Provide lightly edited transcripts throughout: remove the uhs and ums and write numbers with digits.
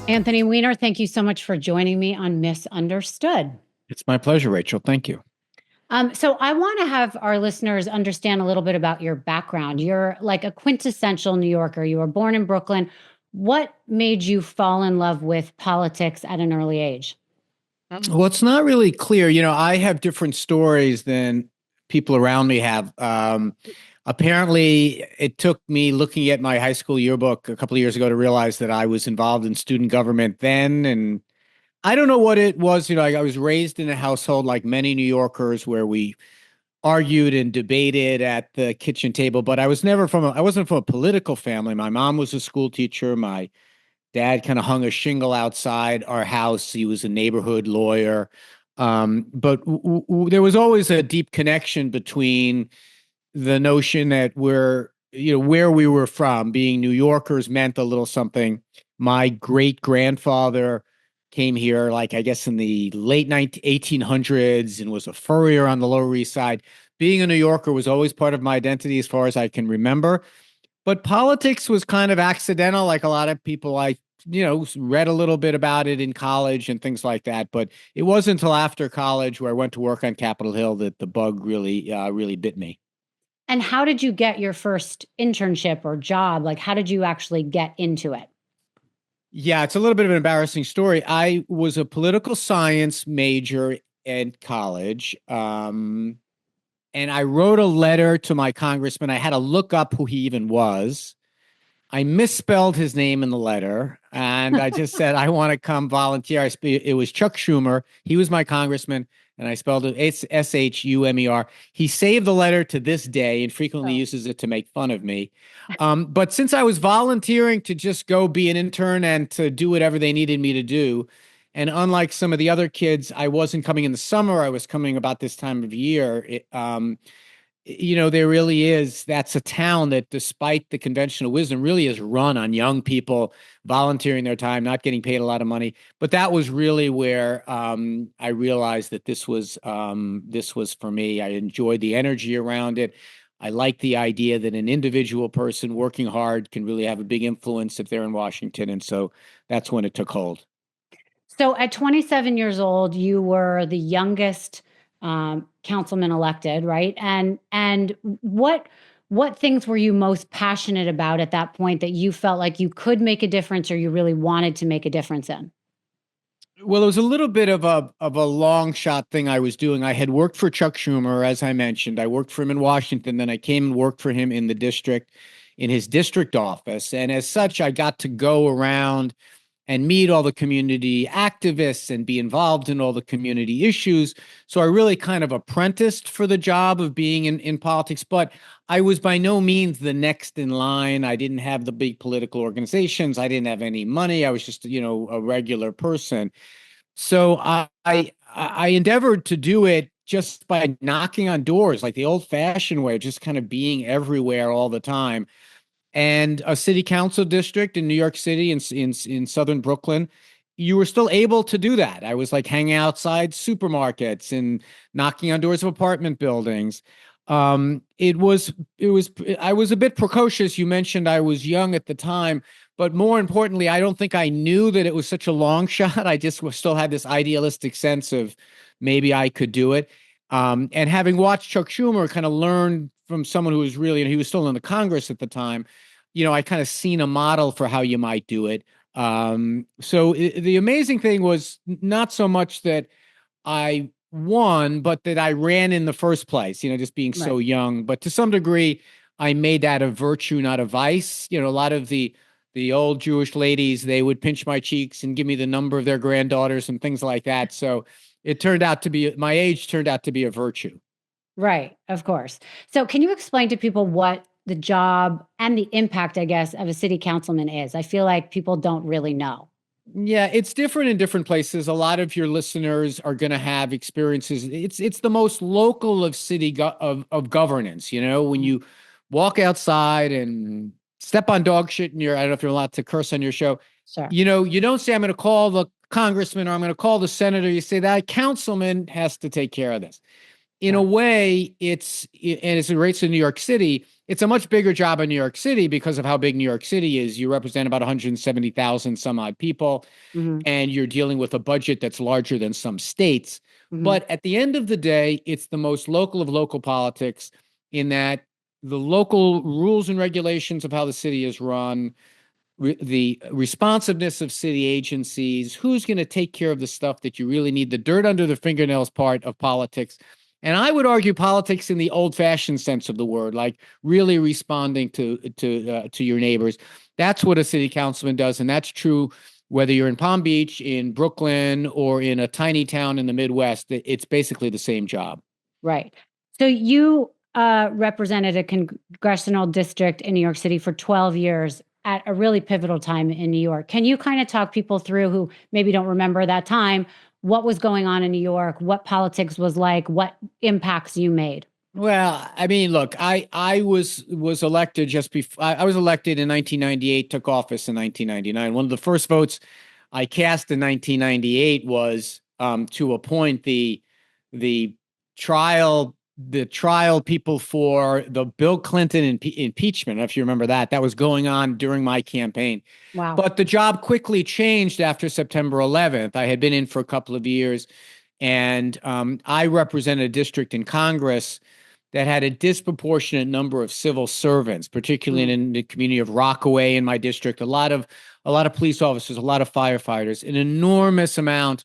Anthony Weiner, thank you so much for joining me on Misunderstood. It's my pleasure, Rachel. Thank you. So I want to have our listeners understand a little bit about your background. You're like a quintessential New Yorker. You were born in Brooklyn. What made you fall in love with politics at an early age? Well, it's not really clear. I have different stories than people around me have. Apparently, it took me looking at my high school yearbook a couple of years ago to realize that I was involved in student government then. And I don't know what it was. I was raised in a household like many New Yorkers where we argued and debated at the kitchen table, but I wasn't from a political family. My mom was a school teacher. My dad kind of hung a shingle outside our house. He was a neighborhood lawyer. But there was always a deep connection between the notion that where we were from, being New Yorkers meant a little something. My great grandfather came here, like I guess in the late 1800s, and was a furrier on the Lower East Side. Being a New Yorker was always part of my identity as far as I can remember. But politics was kind of accidental, like a lot of people. I read a little bit about it in college and things like that. But it wasn't until after college, where I went to work on Capitol Hill, that the bug really bit me. And how did you get your first internship or job? Like, how did you actually get into it? Yeah, it's a little bit of an embarrassing story. I was a political science major in college. And I wrote a letter to my congressman. I had to look up who he even was. I misspelled his name in the letter, and I just said, I want to come volunteer. It was Chuck Schumer. He was my congressman, and I spelled it. It's Schumer. He saved the letter to this day and frequently uses it to make fun of me. But since I was volunteering to just go be an intern and to do whatever they needed me to do, and unlike some of the other kids, I wasn't coming in the summer. I was coming about this time of year. There really is. That's a town that, despite the conventional wisdom, really is run on young people volunteering their time, not getting paid a lot of money. But that was really where I realized that this was for me. I enjoyed the energy around it. I like the idea that an individual person working hard can really have a big influence if they're in Washington. And so that's when it took hold. So at 27 years old, you were the youngest councilman elected, right? And what things were you most passionate about at that point that you felt like you could make a difference or you really wanted to make a difference in? Well, it was a little bit of a long shot thing I was doing. I had worked for Chuck Schumer, as I mentioned. I worked for him in Washington. Then I came and worked for him in the district, in his district office. And as such, I got to go around and meet all the community activists and be involved in all the community issues. So I really kind of apprenticed for the job of being in politics, but I was by no means the next in line. I didn't have the big political organizations. I didn't have any money. I was just, a regular person. So I endeavored to do it just by knocking on doors, like the old fashioned way, just kind of being everywhere all the time. And a city council district in New York City, in southern Brooklyn, you were still able to do that. I was like hanging outside supermarkets and knocking on doors of apartment buildings. I was a bit precocious. You mentioned I was young at the time, but more importantly, I don't think I knew that it was such a long shot. I just still had this idealistic sense of maybe I could do it. And having watched Chuck Schumer, kind of learned from someone who was really, and he was still in the Congress at the time, I kind of seen a model for how you might do it. The amazing thing was not so much that I won, but that I ran in the first place, just being so young. But to some degree, I made that a virtue, not a vice. A lot of the old Jewish ladies, they would pinch my cheeks and give me the number of their granddaughters and things like that. So it turned out to be, my age turned out to be a virtue. Right, of course. So can you explain to people what the job and the impact, I guess, of a city councilman is? I feel like people don't really know. Yeah, it's different in different places. A lot of your listeners are going to have experiences. It's the most local of of governance. When you walk outside and step on dog shit in your, I don't know if you're allowed to curse on your show. Sure. You don't say, I'm going to call the congressman or I'm going to call the senator. You say that councilman has to take care of this. In a way, and as it relates to New York City, it's a much bigger job in New York City because of how big New York City is. You represent about 170,000 some odd people, and you're dealing with a budget that's larger than some states. But at the end of the day, it's the most local of local politics in that the local rules and regulations of how the city is run, the responsiveness of city agencies, who's going to take care of the stuff that you really need, the dirt under the fingernails part of politics. And I would argue politics in the old-fashioned sense of the word, like really responding to your neighbors. That's what a city councilman does, and that's true whether you're in Palm Beach, in Brooklyn, or in a tiny town in the Midwest. It's basically the same job. Right. So you represented a congressional district in New York City for 12 years at a really pivotal time in New York. Can you kind of talk people through who maybe don't remember that time, what was going on in New York, what politics was like, what impacts you made? Well, I mean, look, I was elected just before I was elected in 1998, took office in 1999. One of the first votes I cast in 1998 was to appoint the trial people for the Bill Clinton impeachment. If you remember that, that was going on during my campaign. Wow. But the job quickly changed after September 11th. I had been in for a couple of years, and I represented a district in Congress that had a disproportionate number of civil servants, particularly in the community of Rockaway in my district. A lot of police officers, a lot of firefighters, an enormous amount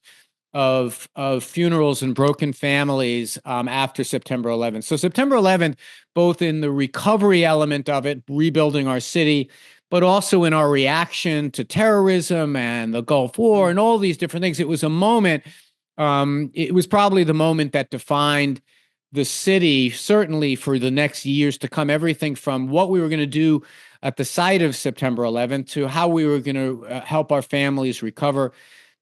of funerals and broken families after September 11th. So September 11th, both in the recovery element of it, rebuilding our city, but also in our reaction to terrorism and the Gulf War and all these different things. It was a moment, it was probably the moment that defined the city, certainly for the next years to come, everything from what we were going to do at the site of September 11th to how we were going to help our families recover,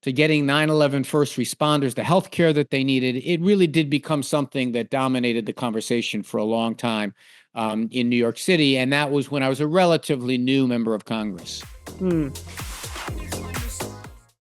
to getting 9/11 first responders the health care that they needed. It really did become something that dominated the conversation for a long time in New York City. And that was when I was a relatively new member of Congress.